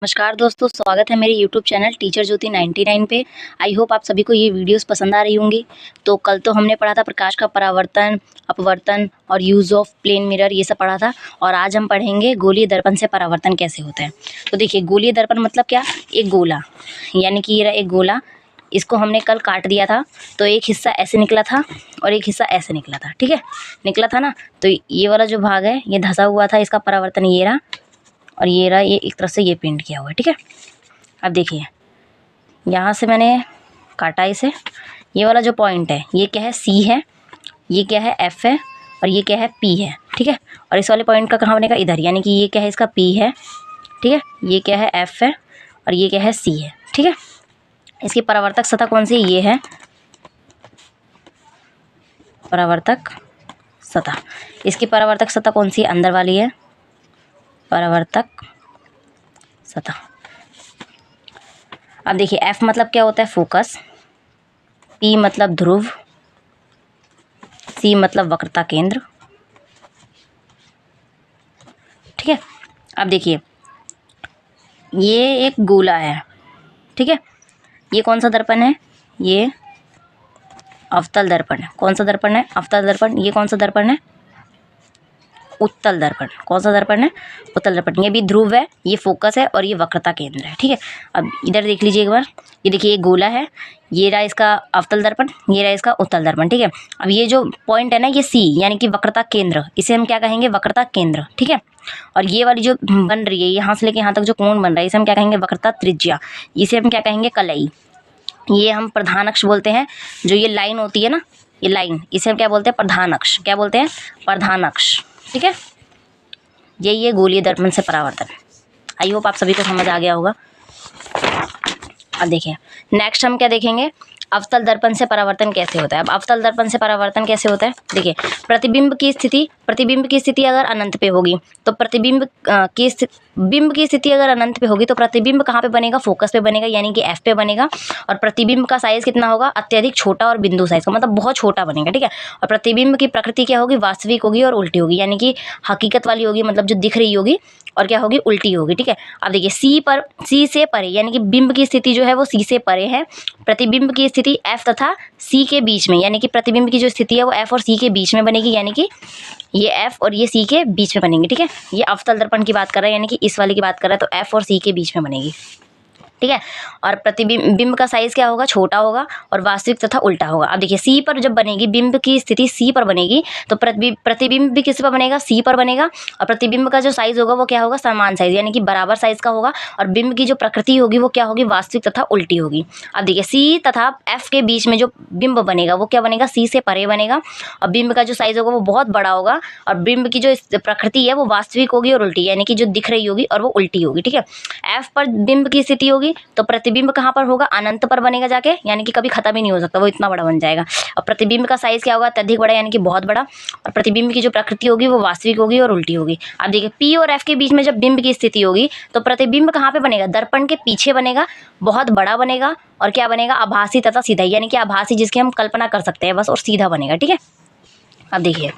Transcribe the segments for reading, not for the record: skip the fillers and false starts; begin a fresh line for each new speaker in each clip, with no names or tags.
नमस्कार दोस्तों, स्वागत है मेरे YouTube चैनल टीचर ज्योति 99 पे। आई होप आप सभी को ये वीडियोस पसंद आ रही होंगी। तो कल तो हमने पढ़ा था प्रकाश का परावर्तन, अपवर्तन और यूज़ ऑफ प्लेन मिरर, ये सब पढ़ा था। और आज हम पढ़ेंगे गोलीय दर्पण से परावर्तन कैसे होता है। तो देखिए, गोलीय दर्पण मतलब क्या, एक गोला, यानी कि ये रहा एक गोला। इसको हमने कल काट दिया था, तो एक हिस्सा ऐसे निकला था और एक हिस्सा ऐसे निकला था। ठीक है, निकला था ना। तो ये वाला जो भाग है ये धंसा हुआ था, इसका परावर्तन ये रहा, और ये रहा, ये एक तरह से ये पेंट किया हुआ है। ठीक है, अब देखिए यहाँ से मैंने काटा इसे। ये वाला जो पॉइंट है ये क्या है, सी है, ये क्या है, एफ है, और ये क्या है, पी है। ठीक है, और इस वाले पॉइंट का कहाँ बनेगा, इधर, यानी कि ये क्या है, इसका पी है। ठीक है, ये क्या है, एफ है, और ये क्या है, सी है। ठीक है, इसकी परावर्तक सतह कौन सी, ये है परावर्तक सतह। इसकी परावर्तक सतह कौन सी, अंदर वाली है, परावर्तक सतह। अब देखिए, एफ मतलब क्या होता है, फोकस, पी मतलब ध्रुव, सी मतलब वक्रता केंद्र। ठीक है, अब देखिए ये एक गोला है। ठीक है, ये कौन सा दर्पण है, ये अवतल दर्पण है। कौन सा दर्पण है, अवतल दर्पण। ये कौन सा दर्पण है, उत्तल दर्पण। कौन सा दर्पण है, उत्तल दर्पण। ये भी ध्रुव है, ये फोकस है, और ये वक्रता केंद्र है। ठीक है, अब इधर देख लीजिए एक बार, ये देखिए, ये गोला है, ये रहा इसका अवतल दर्पण, ये रहा इसका उत्तल दर्पण। ठीक है, अब ये जो पॉइंट है ना, ये सी, यानी कि वक्रता केंद्र, इसे हम क्या कहेंगे, वक्रता केंद्र। ठीक है, और ये वाली जो बन रही है, यहाँ से लेके यहाँ तक जो कोण बन रहा है, इसे हम क्या कहेंगे, वक्रता त्रिज्या। इसे हम क्या कहेंगे, कलई। ये हम प्रधान अक्ष बोलते हैं। जो ये लाइन होती है ना, ये लाइन, इसे हम क्या बोलते हैं, प्रधान अक्ष। क्या बोलते हैं, प्रधान अक्ष। ठीक है, यही है गोलीय दर्पण से परावर्तन। आई होप आप सभी को समझ आ गया होगा। अब देखिए, नेक्स्ट हम क्या देखेंगे, अवतल दर्पण से परावर्तन कैसे होता है। अब अवतल दर्पण से परावर्तन कैसे होता है, देखिए, प्रतिबिंब की स्थिति अगर अनंत पे होगी तो प्रतिबिंब बिंब की स्थिति अगर अनंत पे होगी तो प्रतिबिंब कहाँ पे बनेगा, फोकस पे बनेगा, यानी कि एफ पे बनेगा। और प्रतिबिंब का साइज कितना होगा, अत्यधिक छोटा और बिंदु साइज का, मतलब बहुत छोटा बनेगा। ठीक है, और प्रतिबिंब की प्रकृति क्या होगी, वास्तविक होगी और उल्टी होगी, यानी कि हकीकत वाली होगी, मतलब जो दिख रही होगी, और क्या होगी, उल्टी होगी। ठीक है, अब देखिए, सी से परे, यानी कि बिंब की स्थिति जो है वो सी से परे है। प्रतिबिंब की स्थिति एफ तथा सी के बीच में, यानी कि प्रतिबिंब की जो स्थिति है वो एफ और सी के बीच में बनेगी, यानी कि ये एफ और ये सी के बीच में बनेंगे। ठीक है, ये अवतल दर्पण की बात कर रहा है, यानी कि इस वाले की बात कर रहा है, तो एफ और सी के बीच में बनेगी। ठीक है, और प्रतिबिंब का साइज क्या होगा, छोटा होगा, और वास्तविक तथा उल्टा होगा। अब देखिए, सी पर जब बनेगी, बिंब की स्थिति सी पर बनेगी, तो प्रतिबिंब भी किस पर बनेगा, सी पर बनेगा। और प्रतिबिंब का जो साइज होगा वो क्या होगा, समान साइज, यानी कि बराबर साइज का होगा। और बिंब की जो प्रकृति होगी वो क्या होगी, वास्तविक तथा उल्टी होगी। अब देखिए, सी तथा एफ के बीच में जो बिंब बनेगा वो क्या बनेगा, सी से परे बनेगा, और बिंब का जो साइज होगा वो बहुत बड़ा होगा, और बिंब की जो प्रकृति है वो वास्तविक होगी और उल्टी, यानी कि जो दिख रही होगी और वो उल्टी होगी। ठीक है, एफ पर बिंब की स्थिति होगी तो प्रतिबिंब कहाँ पर होगा, अनंत पर बनेगा जाके, यानी कि कभी खत्म ही नहीं हो सकता, वो इतना बड़ा बन जाएगा। और प्रतिबिंब का साइज क्या होगा, अत्यधिक बड़ा, यानी कि बहुत बड़ा। और प्रतिबिंब की जो प्रकृति होगी वो वास्तविक होगी और उल्टी होगी। अब देखिए, पी और एफ के बीच में जब बिंब की स्थिति होगी तो प्रतिबिंब कहाँ पे बनेगा, दर्पण के पीछे बनेगा, बहुत बड़ा बनेगा, और क्या बनेगा, आभासी तथा सीधा, यानी कि आभासी जिसकी हम कल्पना कर सकते हैं बस, और सीधा बनेगा। ठीक है, अब देखिए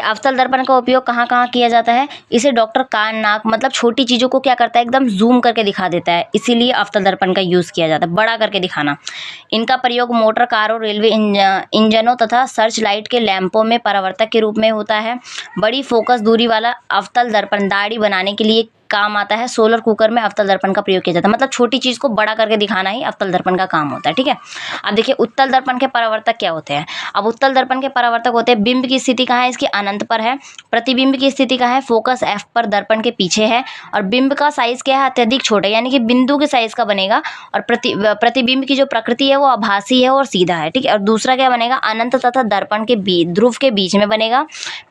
अवतल दर्पण का उपयोग कहाँ कहाँ किया जाता है। इसे डॉक्टर कान नाक मतलब छोटी चीज़ों को क्या करता है, एकदम जूम करके दिखा देता है, इसीलिए अवतल दर्पण का यूज़ किया जाता है, बड़ा करके दिखाना। इनका प्रयोग मोटर कारों, रेलवे इंजनों तथा सर्च लाइट के लैंपों में परावर्तक के रूप में होता है। बड़ी फोकस दूरी वाला अवतल दर्पण दाढ़ी बनाने के लिए काम आता है। सोलर कुकर में अवतल दर्पण का प्रयोग किया जाता है, मतलब छोटी चीज़ को बड़ा करके दिखाना ही अवतल दर्पण का काम होता है। ठीक है, अब देखिए, उत्तल दर्पण के परावर्तक क्या होते हैं। अब उत्तल दर्पण के परावर्तक होते हैं, बिंब की स्थिति कहाँ है, इसकी अनंत पर है। प्रतिबिंब की स्थिति कहाँ है, फोकस एफ पर दर्पण के पीछे है। और बिंब का साइज क्या है, अत्यधिक छोटा, यानी कि बिंदु के साइज का बनेगा। और प्रतिबिंब की जो प्रकृति है वो आभासी है और सीधा है। ठीक है, और दूसरा क्या बनेगा, अनंत तथा दर्पण के ध्रुव के बीच में बनेगा।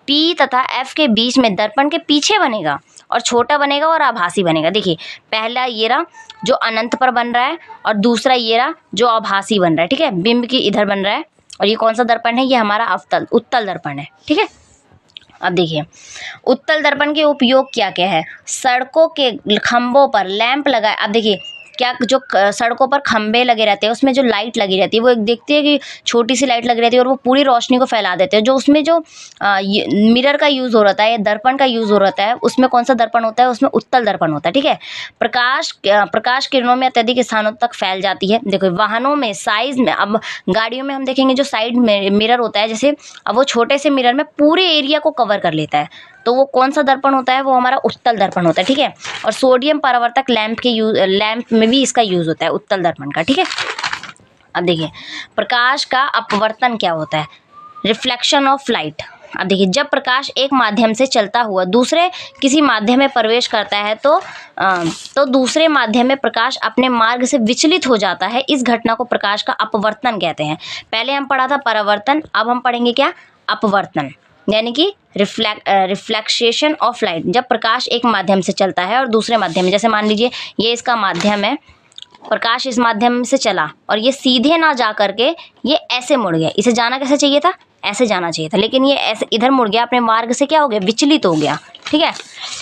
पी तथा एफ के बीच में दर्पण के पीछे बनेगा, और छोटा बनेगा और आभासी बनेगा। देखिए, पहला ये रहा जो अनंत पर बन रहा है, और दूसरा ये रहा जो आभासी बन रहा है। ठीक है, बिंब की इधर बन रहा है, और ये कौन सा दर्पण है, ये हमारा उत्तल दर्पण है। ठीक है, अब देखिए, उत्तल दर्पण के उपयोग क्या क्या है। सड़कों के खंभों पर लैंप लगाए। अब देखिए, क्या जो सड़कों पर खंबे लगे रहते हैं उसमें जो लाइट लगी रहती है, वो एक देखती है कि छोटी सी लाइट लगी रहती है और वो पूरी रोशनी को फैला देते हैं। जो उसमें जो मिरर का यूज़ हो रहा है या दर्पण का यूज़ हो रहा है, उसमें कौन सा दर्पण होता है? उसमें उत्तल दर्पण होता है, ठीक है। प्रकाश किरणों में अत्यधिक स्थानों तक फैल जाती है। देखो वाहनों में साइज में, अब गाड़ियों में हम देखेंगे जो साइड में मिरर होता है, जैसे अब वो छोटे से मिरर में पूरे एरिया को कवर कर लेता है, तो वो कौन सा दर्पण होता है? वो हमारा उत्तल दर्पण होता है, ठीक है। और सोडियम परावर्तक लैंप में भी इसका यूज़ होता है, उत्तल दर्पण का, ठीक है। अब देखिए प्रकाश का अपवर्तन क्या होता है? Reflection of light. अब देखिए जब प्रकाश एक माध्यम से चलता हुआ दूसरे किसी माध्यम में प्रवेश करता है तो दूसरे माध्यम में प्रकाश अपने मार्ग से विचलित हो जाता है। इस घटना को प्रकाश का अपवर्तन कहते हैं। पहले हम पढ़ा था परावर्तन, अब हम पढ़ेंगे क्या? अपवर्तन, यानी कि रिफ्लेक्सेशन ऑफ लाइट। जब प्रकाश एक माध्यम से चलता है और दूसरे माध्यम में, जैसे मान लीजिए ये इसका माध्यम है, प्रकाश इस माध्यम से चला और ये सीधे ना जा करके ये ऐसे मुड़ गया। इसे जाना कैसे चाहिए था? ऐसे जाना चाहिए था, लेकिन ये ऐसे इधर मुड़ गया, अपने मार्ग से क्या हो गया? विचलित हो गया, ठीक है।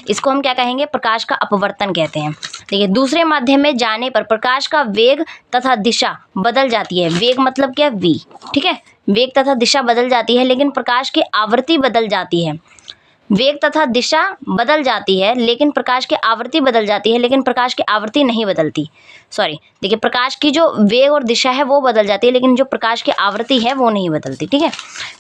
इसको हम क्या कहेंगे? प्रकाश का अपवर्तन कहते हैं। देखिए दूसरे माध्यम में जाने पर प्रकाश का वेग तथा दिशा बदल जाती है। वेग मतलब क्या? v, ठीक है। वेग तथा दिशा बदल जाती है, लेकिन प्रकाश की आवृत्ति बदल जाती है। वेग तथा दिशा बदल जाती है लेकिन प्रकाश की आवृत्ति बदल जाती है, लेकिन प्रकाश की आवृत्ति नहीं बदलती। सॉरी, देखिए प्रकाश की जो वेग और दिशा है वो बदल जाती है, लेकिन जो प्रकाश की आवृत्ति है वो नहीं बदलती, ठीक है।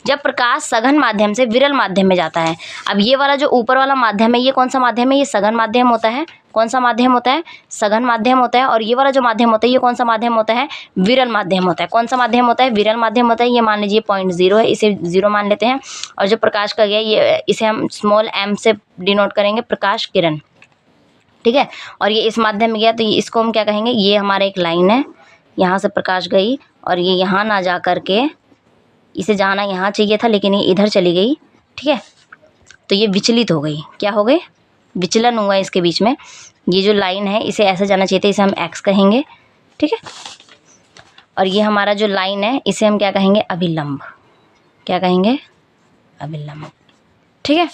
जब प्रकाश सघन माध्यम से विरल माध्यम में जाता है, अब ये वाला जो ऊपर वाला माध्यम है ये कौन सा माध्यम है? ये सघन माध्यम होता है। कौन सा माध्यम होता है? सघन माध्यम होता है। और ये वाला जो माध्यम होता है ये कौन सा माध्यम होता है? विरल माध्यम होता है। कौन सा माध्यम होता है? विरल माध्यम होता है। ये मान लीजिए 0.0 है, इसे 0 मान लेते हैं। और जो प्रकाश का गया ये, इसे हम स्मॉल m से डिनोट करेंगे, प्रकाश किरण, ठीक है। और ये इस माध्यम में गया तो इसको हम क्या कहेंगे? ये हमारा एक लाइन है, यहाँ से प्रकाश गई और ये यहाँ ना जा करके, इसे जाना यहाँ चाहिए था लेकिन ये इधर चली गई, ठीक है। तो ये विचलित हो गई। क्या हो गई? विचलन हुआ इसके बीच में। ये जो लाइन है इसे ऐसे जाना चाहिए था, इसे हम x कहेंगे, ठीक है। और ये हमारा जो लाइन है इसे हम क्या कहेंगे? अभिलंब। क्या कहेंगे? अभिलंब, ठीक है।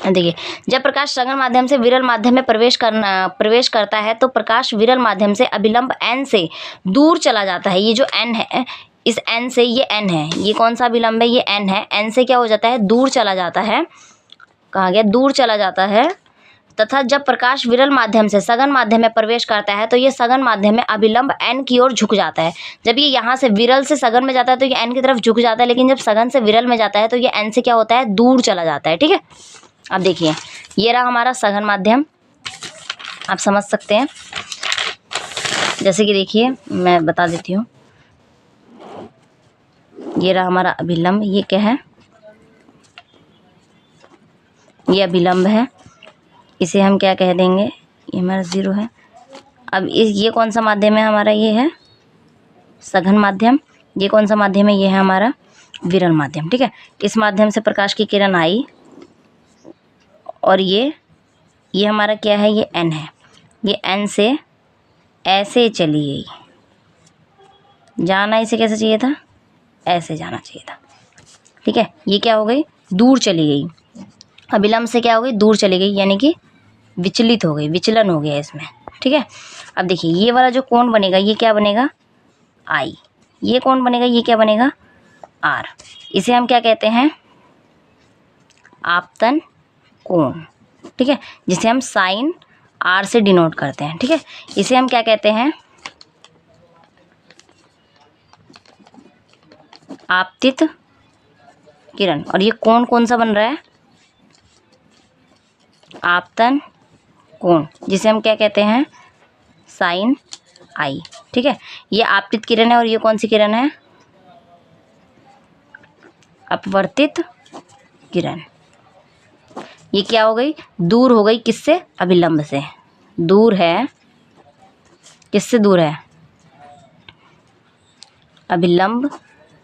देखिए जब प्रकाश सघन माध्यम से विरल माध्यम में प्रवेश करता है तो प्रकाश विरल माध्यम से अभिलंब n से दूर चला जाता है। ये जो n है, इस n से, ये n है, ये कौन सा अभिलंब है? ये n है। n से क्या हो जाता है? दूर चला जाता है। कहाँ गया? दूर चला जाता है। तथा जब प्रकाश विरल माध्यम से सघन माध्यम में प्रवेश करता है तो ये सघन माध्यम में अभिलंब n की ओर झुक जाता है। जब ये यहाँ से विरल से सघन में जाता है तो ये n की तरफ झुक जाता है, लेकिन जब सघन से विरल में जाता है तो ये n से क्या होता है? दूर चला जाता है, ठीक है। अब देखिए ये रहा हमारा सघन माध्यम, आप समझ सकते हैं। जैसे कि देखिए मैं बता देती हूँ, ये रहा हमारा अभिलंब। ये क्या है? ये अभिलंब है, इसे हम क्या कह देंगे? ये हमारा 0 है। अब ये कौन सा माध्यम है हमारा? ये है सघन माध्यम। ये कौन सा माध्यम है? ये है हमारा विरल माध्यम, ठीक है। इस माध्यम से प्रकाश की किरण आई और ये हमारा क्या है? ये n है। ये n से ऐसे चली गई, जाना इसे कैसे चाहिए था? ऐसे जाना चाहिए था, ठीक है। ये क्या हो गई? दूर चली गई। अभिलंब से क्या हो गई? दूर चली गई, यानी कि विचलित हो गई, विचलन हो गया इसमें, ठीक है। अब देखिए ये वाला जो कोण बनेगा ये क्या बनेगा? I। ये कोण बनेगा ये क्या बनेगा? R। इसे हम क्या कहते हैं? आपतन कोण, ठीक है, जिसे हम साइन R से डिनोट करते हैं, ठीक है। इसे हम क्या कहते हैं? आपतित किरण। और ये कोण कौन सा बन रहा है? आपतन कोण, जिसे हम क्या कहते हैं? साइन I, ठीक है। ये आपतित किरण है और ये कौन सी किरण है? अपवर्तित किरण। ये क्या हो गई? दूर हो गई। किससे? अभिलंब से दूर है। किससे दूर है? अभिलंब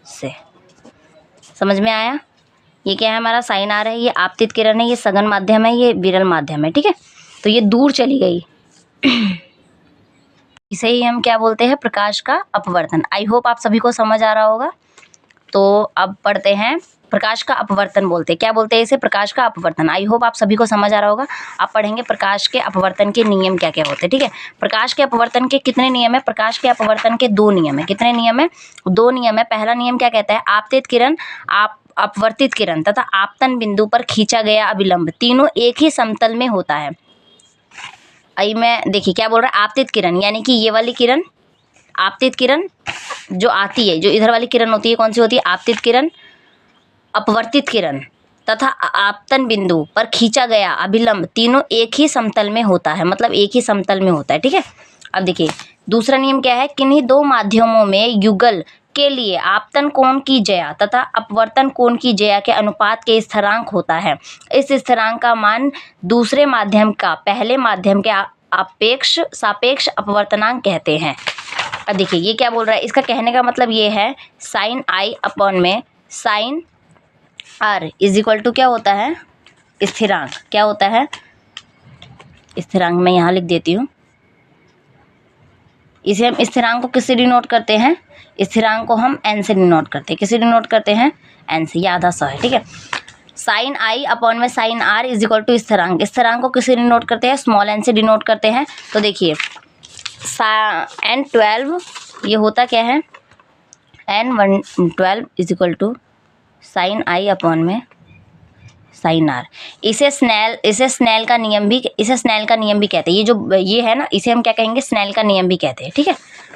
से। समझ में आया? ये क्या है हमारा? साइन आ रहा है, ये आपतित किरण है, ये सघन माध्यम है, ये विरल माध्यम है, ठीक है। तो ये दूर चली गई। इसे ही हम क्या बोलते हैं? प्रकाश का अपवर्तन। आई होप आप सभी को समझ आ रहा होगा। तो अब पढ़ते हैं प्रकाश का अपवर्तन बोलते हैं। क्या बोलते हैं इसे? प्रकाश का अपवर्तन। आई होप आप सभी को समझ आ रहा होगा। आप पढ़ेंगे प्रकाश के अपवर्तन के नियम क्या क्या होते हैं, ठीक है। प्रकाश के अपवर्तन के कितने नियम है? प्रकाश के अपवर्तन के 2 नियम है। कितने नियम है? 2 नियम है। पहला नियम क्या कहता है? आपतित किरण, अपवर्तित किरण तथा आपतन बिंदु पर खींचा गया अभिलंब तीनों एक ही समतल में होता है। आई मैं देखिए क्या बोल रहा है? आपतित किरण यानी कि ये वाली किरण, आपतित किरण जो आती है, जो इधर वाली किरण होती है, कौन सी होती है? आपतित किरण, अपवर्तित किरण तथा आपतन बिंदु पर खींचा गया अभिलंब तीनों एक ही समतल में होता है, मतलब एक ही समतल में होता है, ठीक है। अब देखिए दूसरा नियम क्या है? किन्हीं 2 माध्यमों में युगल के लिए आपतन कोण की ज्या तथा अपवर्तन कोण की ज्या के अनुपात के स्थिरांक होता है। इस स्थिरांक का मान दूसरे माध्यम का पहले माध्यम के सापेक्ष अपवर्तनांक कहते हैं। अब देखिए ये क्या बोल रहा है? इसका कहने का मतलब ये है साइन आई अपॉन में sine R is equal to क्या होता है? स्थिरांक। क्या होता है? स्थिरांक। मैं यहाँ लिख देती हूँ। इसे हम स्थिरांक को किससे डिनोट करते हैं? स्थिरांक को हम एन से डिनोट करते हैं। किससे डिनोट करते हैं? एन से। ये आधा 100 है, ठीक है। साइन आई अपॉन में sine R is equal to स्थिरांक। स्थिरांक को किससे डिनोट करते हैं? स्मॉल एन से डिनोट करते हैं। तो देखिए n12 ये होता क्या है? n12 is equal to sine I upon में साइन आर। इसे स्नेल का नियम भी कहते हैं। ये जो ये है ना, इसे हम क्या कहेंगे? स्नेल का नियम भी कहते हैं, ठीक है।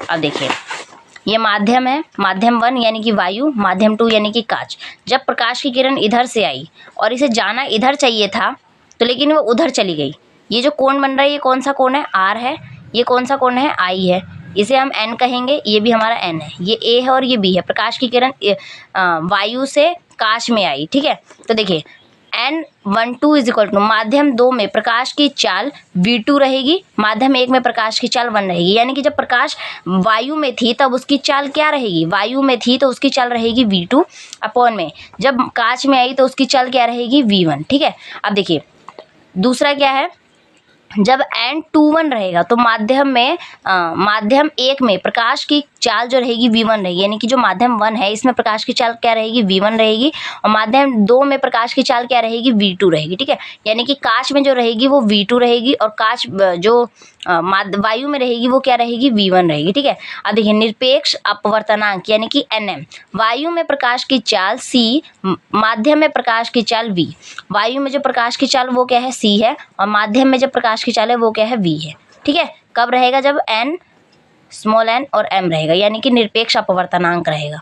अब देखिए ये माध्यम है, माध्यम 1 यानी कि वायु, माध्यम 2 यानी कि कांच। जब प्रकाश की किरण इधर से आई और इसे जाना इधर चाहिए था, तो लेकिन वो उधर चली गई। ये जो कोण बन रहा है, ये कौन सा कोण है? आर है। ये कौन सा कोण है? आई है। इसे हम एन कहेंगे। ये भी हमारा एन है। ये ए है और ये बी है। प्रकाश की किरण वायु से कांच में आई, ठीक है। तो देखिए n12 इज इक्वल टू माध्यम 2 में प्रकाश की चाल v2 रहेगी, माध्यम 1 में प्रकाश की चाल 1 रहेगी। यानी कि जब प्रकाश वायु में थी तब उसकी चाल क्या रहेगी? वायु में थी तो उसकी चाल रहेगी v2 अपॉन में जब कांच में आई तो उसकी चाल क्या रहेगी? v1, ठीक है। अब देखिए दूसरा क्या है? जब n21 रहेगा तो माध्यम 1 में प्रकाश की चाल जो रहेगी v1 रहेगी। यानी कि जो माध्यम 1 है इसमें प्रकाश की चाल क्या रहेगी? v1 रहेगी। और माध्यम 2 में प्रकाश की चाल क्या रहेगी? v2 रहेगी, ठीक है। यानी कि कांच में जो रहेगी वो v2 रहेगी और कांच जो वायु में रहेगी वो क्या रहेगी? v1 रहेगी, ठीक है। अब देखिए निरपेक्ष अपवर्तनांक यानी कि nm। वायु में प्रकाश की चाल c, माध्यम में प्रकाश की चाल v। वायु में जो प्रकाश की चाल वो क्या है? c है और माध्यम में जब प्रकाश की चाल है वो क्या है? v है, ठीक है। कब रहेगा? जब n स्मॉल n और m रहेगा, यानी कि निरपेक्ष अपवर्तनांक रहेगा।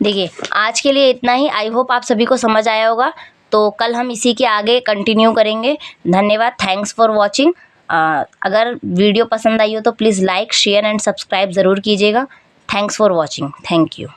देखिए आज के लिए इतना ही। आई होप आप सभी को समझ आया होगा। तो कल हम इसी के आगे कंटिन्यू करेंगे। धन्यवाद। Thanks for watching. अगर वीडियो पसंद आई हो तो please like, share and subscribe ज़रूर कीजिएगा। Thanks for watching. Thank you.